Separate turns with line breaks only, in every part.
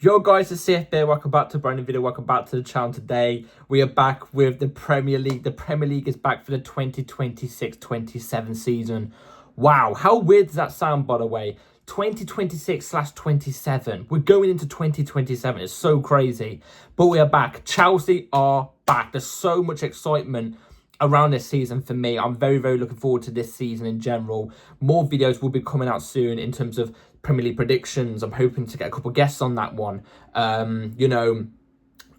Yo guys, it's CFB. Welcome back to a brand new video. Welcome back to the channel. Today we are back with the Premier League. The Premier League is back for the 2026-27 season. Wow, how weird does that sound, by the way? 2026/27. We're going into 2027. It's so crazy. But we are back. Chelsea are back. There's so much excitement around this season for me. I'm very, very looking forward to this season in general. More videos will be coming out soon in terms of Premier League predictions. I'm hoping to get a couple of guests on that one. My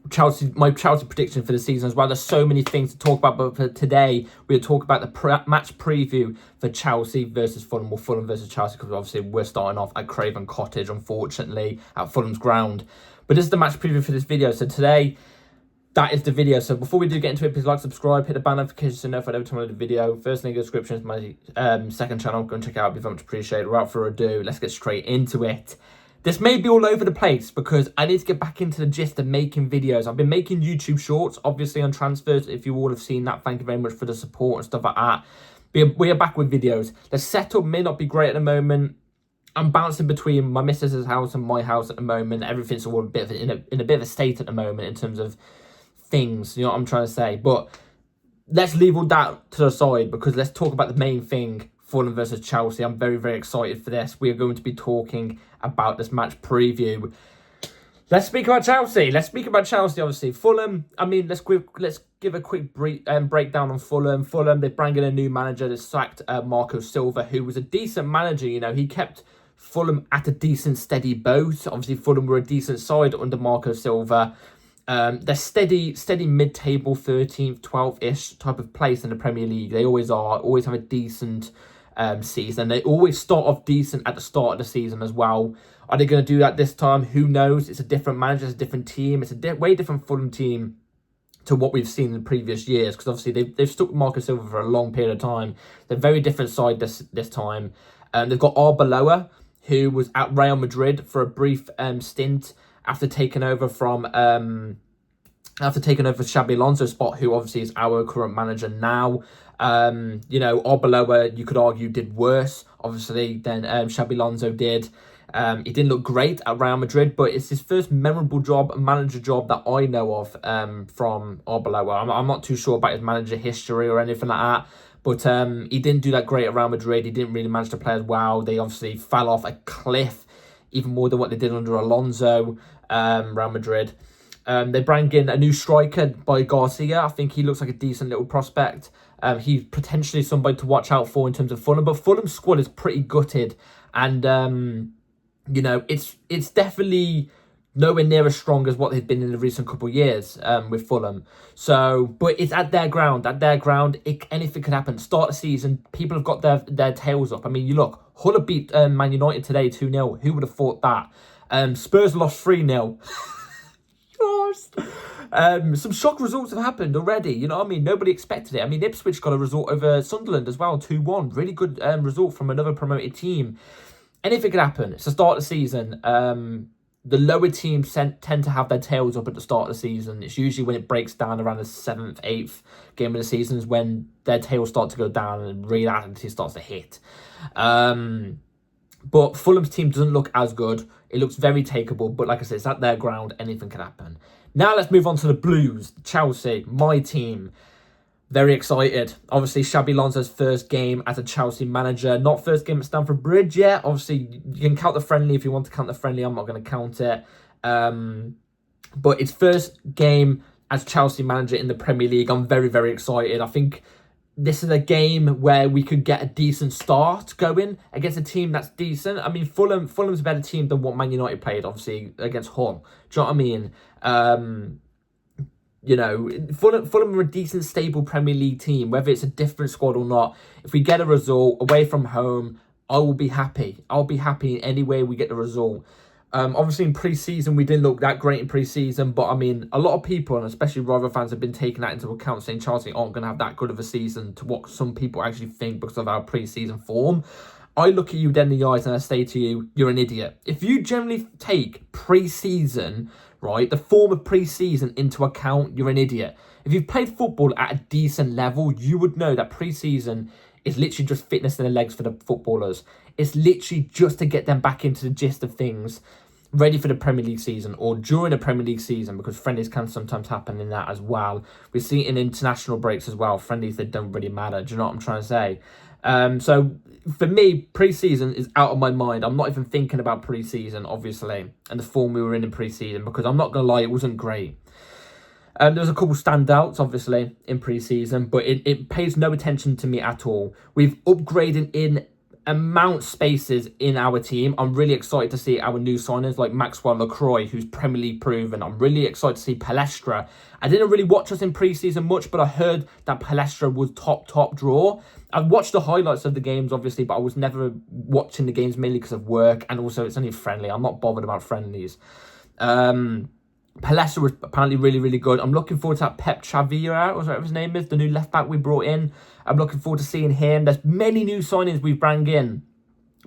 Chelsea prediction for the season as well. There's so many things to talk about, but for today, we'll talk about the match preview for Chelsea versus Fulham, or Fulham versus Chelsea, because obviously we're starting off at Craven Cottage, unfortunately, at Fulham's ground. But this is the match preview for this video. So today, that is the video. So before we do get into it, please like, subscribe, hit the bell notification so you know if I ever time I do a video. First link in the description is my second channel. Go and check it out. It'd be very much appreciated. Without further ado, let's get straight into it. This may be all over the place because I need to get back into the gist of making videos. I've been making YouTube shorts, obviously, on transfers. If you all have seen that, thank you very much for the support and stuff like that. We are back with videos. The setup may not be great at the moment. I'm bouncing between my missus's house and my house at the moment. Everything's all in a bit of a state at the moment in terms of things, you know what I'm trying to say. But let's leave all that to the side because let's talk about the main thing, Fulham versus Chelsea. I'm very, very excited for this. We are going to be talking about this match preview. Let's speak about Chelsea. Obviously. Fulham, I mean, let's give a quick breakdown on Fulham. Fulham, they're bringing in a new manager. They sacked Marco Silva, who was a decent manager. You know, he kept Fulham at a decent, steady boat. Obviously, Fulham were a decent side under Marco Silva. They're steady mid-table, 13th, 12th-ish type of place in the Premier League. They always have a decent season. They always start off decent at the start of the season as well. Are they going to do that this time? Who knows? It's a different manager, it's a different team. It's a way different Fulham team to what we've seen in previous years, because obviously they've stuck with Marco Silva for a long period of time. They're a very different side this time. They've got Arbeloa, who was at Real Madrid for a brief stint after taking over from Xabi Alonso's spot, who obviously is our current manager now. Arbeloa, you could argue, did worse, obviously, than Xabi Alonso did. He didn't look great at Real Madrid, but it's his first memorable manager job that I know of from Arbeloa. I'm not too sure about his manager history or anything like that, but he didn't do that great at Real Madrid. He didn't really manage to play as well. They obviously fell off a cliff, even more than what they did under Alonso, Real Madrid. They bring in a new striker by Garcia. I think he looks like a decent little prospect. He's potentially somebody to watch out for in terms of Fulham. But Fulham's squad is pretty gutted. And, it's definitely nowhere near as strong as what they've been in the recent couple of years with Fulham. So, but it's at their ground. Anything could happen. Start the season, people have got their tails up. I mean, you look, Hull beat Man United today 2-0. Who would have thought that? Spurs lost 3-0. Some shock results have happened already. You know what I mean? Nobody expected it. I mean, Ipswich got a result over Sunderland as well, 2-1. Really good result from another promoted team. Anything could happen. It's the start of the season. The lower teams tend to have their tails up at the start of the season. It's usually when it breaks down around the 7th, 8th game of the season is when their tails start to go down and reality starts to hit. But Fulham's team doesn't look as good. It looks very takeable, but like I said, it's at their ground. Anything can happen. Now let's move on to the Blues, Chelsea, my team. Very excited. Obviously, Xabi Alonso's first game as a Chelsea manager. Not first game at Stamford Bridge yet. Obviously, you can count the friendly if you want to count the friendly. I'm not going to count it. But it's first game as Chelsea manager in the Premier League. I'm very, very excited. I think this is a game where we could get a decent start going against a team that's decent. I mean, Fulham's a better team than what Man United played, obviously, against Hull. Do you know what I mean? Fulham are a decent, stable Premier League team, whether it's a different squad or not. If we get a result away from home, I will be happy. I'll be happy in any way we get the result. Obviously, in pre-season, we didn't look that great in pre-season, but I mean, a lot of people, and especially rival fans, have been taking that into account, saying Chelsea aren't going to have that good of a season to what some people actually think because of our pre-season form. I look at you dead in the eyes and I say to you, you're an idiot. If you generally take pre-season, right, the form of pre-season into account, you're an idiot. If you've played football at a decent level, you would know that pre-season is literally just fitness in the legs for the footballers. It's literally just to get them back into the gist of things. ready for the Premier League season or during the Premier League season, because friendlies can sometimes happen in that as well. We see it in international breaks as well. Friendlies, they don't really matter. Do you know what I'm trying to say? So for me, pre-season is out of my mind. I'm not even thinking about pre-season, obviously, and the form we were in pre-season, because I'm not going to lie, it wasn't great. There was a couple standouts, obviously, in pre-season, but it pays no attention to me at all. We've upgraded in amount spaces in our team. I'm really excited to see our new signings like Maxwell Lacroix, who's Premier League proven. I'm really excited to see Palestra. I didn't really watch us in pre-season much, but I heard that Palestra was top draw. I've watched the highlights of the games, obviously, but I was never watching the games mainly because of work, and also it's only friendly. I'm not bothered about friendlies. Palestra was apparently really good. I'm looking forward to that Pep Chavira, or whatever his name is, the new left back we brought in. I'm looking forward to seeing him. There's many new signings we've brought in.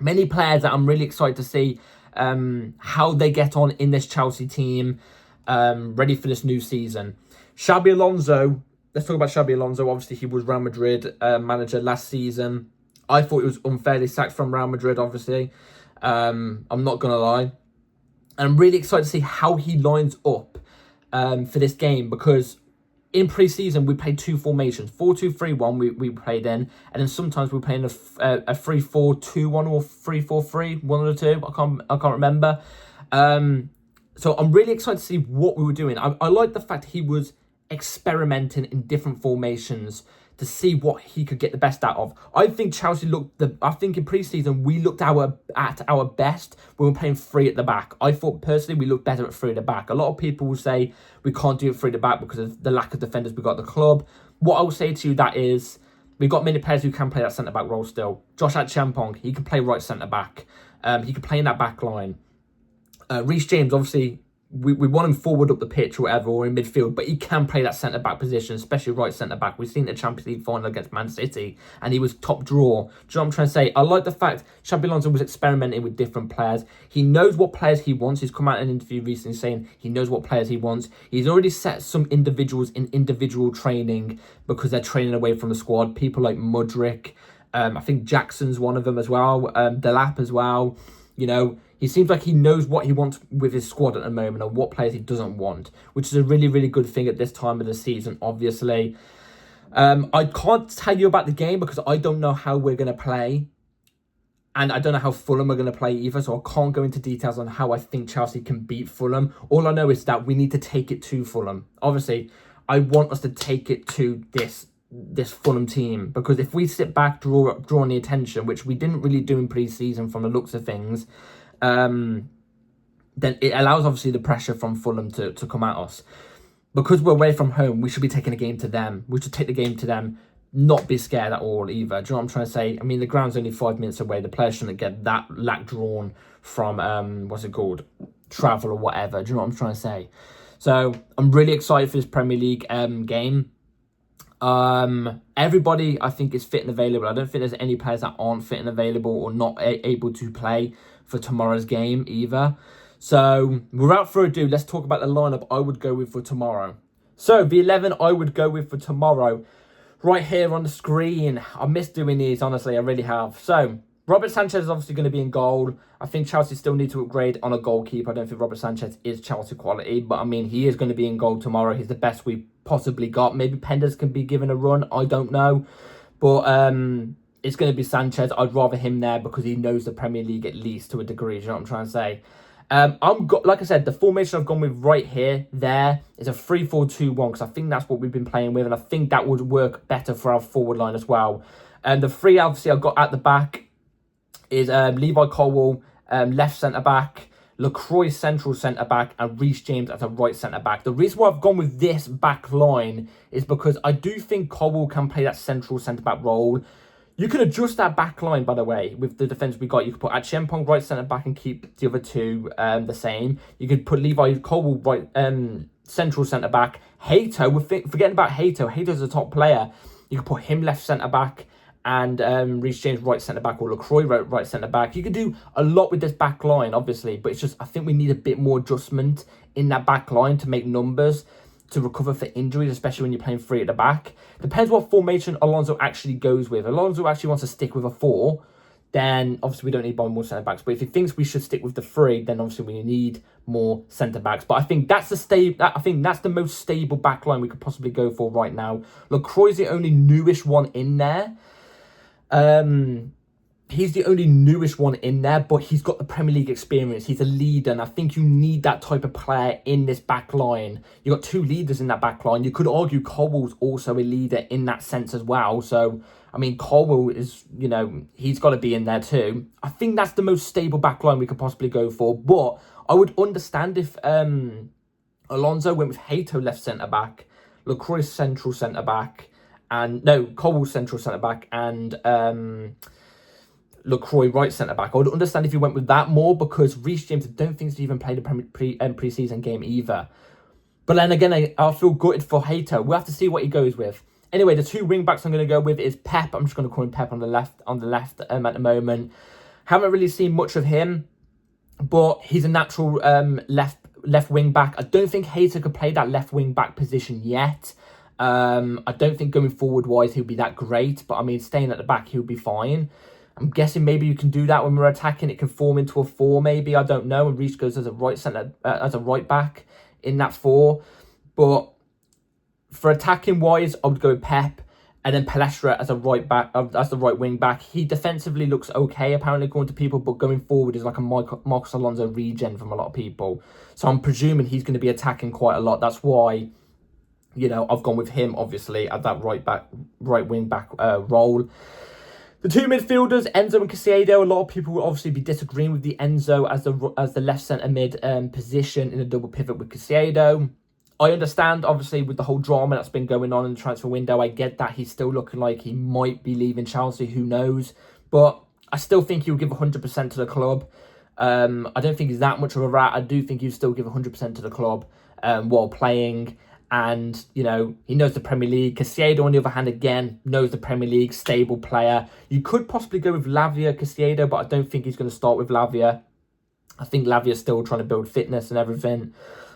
Many players that I'm really excited to see how they get on in this Chelsea team, ready for this new season. Xabi Alonso, let's talk about Xabi Alonso. Obviously, he was Real Madrid manager last season. I thought he was unfairly sacked from Real Madrid, obviously. I'm not going to lie. And I'm really excited to see how he lines up for this game, because in pre-season we played two formations, 4-2-3-1 we played in, and then sometimes we played in a 3-4-2-1 or 3-4-3, one of the two. I can't remember. So I'm really excited to see what we were doing. I like the fact he was experimenting in different formations to see what he could get the best out of. I think Chelsea I think in pre-season we looked at our best when we were playing three at the back. I thought personally we looked better at three at the back. A lot of people will say we can't do it three at the back because of the lack of defenders we got at the club. What I will say to you, that is, we've got many players who can play that centre-back role still. Josh Achampong, he can play right centre-back. He can play in that back line. Reece James, obviously, we want him forward up the pitch or whatever, or in midfield, but he can play that centre-back position, especially right centre-back. We've seen the Champions League final against Man City, and he was top draw. Do you know what I'm trying to say? I like the fact Xabi Alonso was experimenting with different players. He knows what players he wants. He's come out in an interview recently saying he knows what players he wants. He's already set some individuals in individual training because they're training away from the squad. People like Mudryk, I think Jackson's one of them as well, Delap as well. You know, he seems like he knows what he wants with his squad at the moment and what players he doesn't want, which is a really good thing at this time of the season, obviously. I can't tell you about the game because I don't know how we're going to play. And I don't know how Fulham are going to play either, so I can't go into details on how I think Chelsea can beat Fulham. All I know is that we need to take it to Fulham. Obviously, I want us to take it to this Fulham team, because if we sit back, draw on the attention, which we didn't really do in pre-season from the looks of things, then it allows obviously the pressure from Fulham to come at us. Because we're away from home, we should be taking a game to them. We should take the game to them, not be scared at all either. Do you know what I'm trying to say? I mean, the ground's only 5 minutes away. The players shouldn't get that lack drawn from travel or whatever. Do you know what I'm trying to say? So I'm really excited for this Premier League game. Everybody I think is fit and available. I don't think there's any players that aren't fit and available or not able to play for tomorrow's game either. So without further ado, let's talk about the lineup I would go with for tomorrow. So the 11 I would go with for tomorrow, right here on the screen. I miss doing these, honestly, I really have. So Robert Sanchez is obviously going to be in goal. I think Chelsea still need to upgrade on a goalkeeper. I don't think Robert Sanchez is Chelsea quality, but I mean, he is going to be in goal tomorrow. He's the best we've possibly got. Maybe Penders can be given a run. I don't know. But it's going to be Sanchez. I'd rather him there because he knows the Premier League at least to a degree. Do you know what I'm trying to say? Like I said, the formation I've gone with right here, there, is a 3-4-2-1 because I think that's what we've been playing with, and I think that would work better for our forward line as well. And the three, obviously, I've got at the back is Levi Colwill, left centre-back, Lacroix central centre-back, and Reece James as a right centre-back. The reason why I've gone with this back line is because I do think Colwill can play that central centre-back role. You can adjust that back line, by the way, with the defence we got. You could put Achampong right centre-back and keep the other two the same. You could put Levi Colwill right central centre-back. Hato, we're forgetting about Hato. Hato's a top player. You could put him left centre-back and Reece James right centre-back, or Lacroix right centre-back. You could do a lot with this back line, obviously, but it's just, I think we need a bit more adjustment in that back line to make numbers, to recover for injuries, especially when you're playing three at the back. Depends what formation Alonso actually goes with. Alonso actually wants to stick with a 4, then obviously we don't need to buy more centre-backs. But if he thinks we should stick with the 3, then obviously we need more centre-backs. But I think that's the most stable backline we could possibly go for right now. Lacroix's the only newish one in there. He's the only newish one in there, but he's got the Premier League experience. He's a leader, and I think you need that type of player in this back line. You've got 2 leaders in that back line. You could argue Colwell's also a leader in that sense as well. So, I mean, Colwell is, he's got to be in there too. I think that's the most stable back line we could possibly go for. But I would understand if Alonso went with Hato left centre-back, Lacroix central centre-back, and, no, Colwell central centre-back, and Lacroix right centre-back. I would understand if you went with that more, because Reece James, I don't think he's even played a pre-season game either. But then again, I'll feel gutted for Hato. We'll have to see what he goes with. Anyway, the 2 wing-backs I'm going to go with is Pep. I'm just going to call him Pep on the left at the moment. Haven't really seen much of him, but he's a natural left wing-back. I don't think Hato could play that left wing-back position yet. I don't think going forward-wise he'll be that great, but I mean, staying at the back, he'll be fine. I'm guessing maybe you can do that when we're attacking. It can form into a 4, maybe. I don't know. And Reece goes as a right back in that 4. But for attacking wise, I would go with Pep, and then Palestra as a right back, as the right wing back. He defensively looks okay, apparently, according to people, but going forward is like a Marcos Alonso regen from a lot of people. So I'm presuming he's going to be attacking quite a lot. That's why, I've gone with him, obviously, at that right wing back role. The 2 midfielders, Enzo and Caicedo. A lot of people will obviously be disagreeing with the Enzo as the left centre mid position in a double pivot with Caicedo. I understand, obviously, with the whole drama that's been going on in the transfer window. I get that he's still looking like he might be leaving Chelsea. Who knows? But I still think he'll give 100% to the club. I don't think he's that much of a rat. I do think he'll still give 100% to the club while playing. And, he knows the Premier League. Caicedo, on the other hand, again, knows the Premier League, stable player. You could possibly go with Lavia Caicedo, but I don't think he's going to start with Lavia. I think Lavia's still trying to build fitness and everything.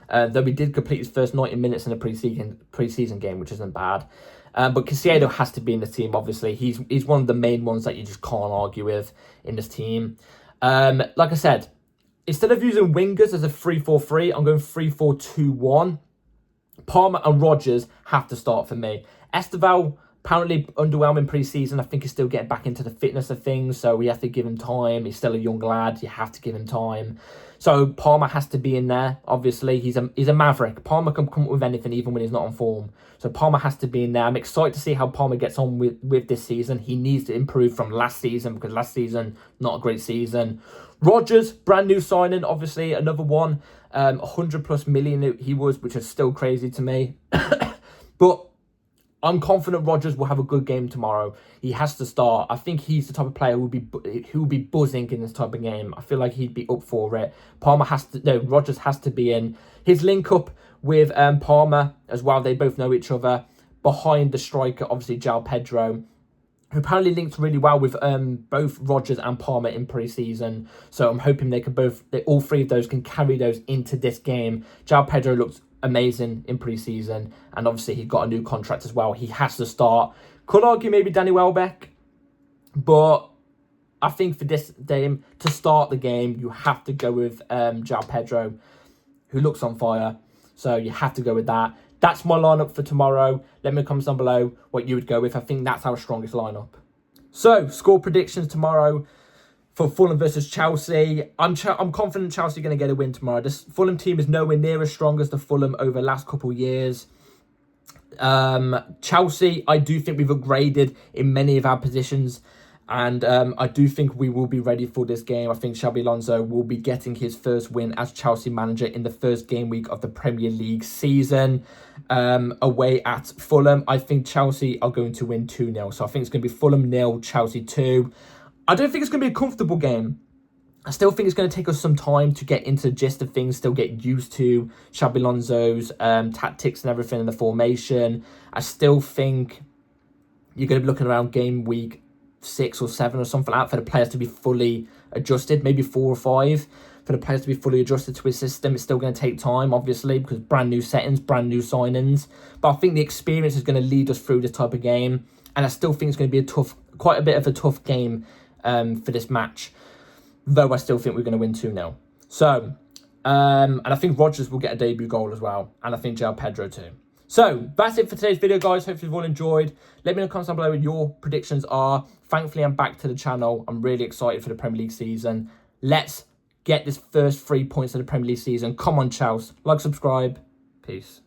Though he did complete his first 90 minutes in a pre-season game, which isn't bad. But Caicedo has to be in the team, obviously. He's one of the main ones that you just can't argue with in this team. Like I said, instead of using wingers as a 3-4-3, I'm going 3-4-2-1. Palmer and Rodgers have to start for me. Esteval, apparently underwhelming pre-season. I think he's still getting back into the fitness of things, so we have to give him time. He's still a young lad. You have to give him time. So Palmer has to be in there, obviously. He's a maverick. Palmer can come up with anything, even when he's not on form. So Palmer has to be in there. I'm excited to see how Palmer gets on with this season. He needs to improve from last season, because last season, not a great season. Rodgers, brand new signing, obviously, another one. 100+ million he was, which is still crazy to me. But I'm confident Rodgers will have a good game tomorrow. He has to start. I think he's the type of player who will be buzzing in this type of game. I feel like he'd be up for it. Rodgers has to be in. His link up with Palmer as well. They both know each other. Behind the striker, obviously, João Pedro, who apparently linked really well with both Rodgers and Palmer in pre-season. So I'm hoping all 3 of those can carry those into this game. João Pedro looks amazing in pre-season, and obviously he got a new contract as well. He has to start. Could argue maybe Danny Welbeck, but I think for this game, to start the game, you have to go with João Pedro, who looks on fire. So you have to go with that. That's my lineup for tomorrow. Let me know in the comments down below what you would go with. I think that's our strongest lineup. So, score predictions tomorrow for Fulham versus Chelsea. I'm confident Chelsea are going to get a win tomorrow. This Fulham team is nowhere near as strong as the Fulham over the last couple of years. Chelsea, I do think we've upgraded in many of our positions. And I do think we will be ready for this game. I think Xabi Alonso will be getting his first win as Chelsea manager in the first game week of the Premier League season. Away at Fulham, I think Chelsea are going to win 2-0. So I think it's going to be Fulham 0, Chelsea 2. I don't think it's going to be a comfortable game. I still think it's going to take us some time to get into the gist of things, still get used to Xabi Alonso's tactics and everything in the formation. I still think you're going to be looking around game week 6 or 7 or something like that for the players to be fully adjusted, maybe 4 or 5 for the players to be fully adjusted to his system. It's still going to take time, obviously, because brand new settings, brand new signings. But I think the experience is going to lead us through this type of game, and I still think it's going to be quite a bit of a tough game for this match, though I still think we're going to win 2-0. So, and I think Rodgers will get a debut goal as well, and I think João Pedro too. So, that's it for today's video, guys. Hopefully you've all enjoyed. Let me know in the comments down below what your predictions are. Thankfully, I'm back to the channel. I'm really excited for the Premier League season. Let's get this first 3 points of the Premier League season. Come on, Chelsea. Like, subscribe. Peace.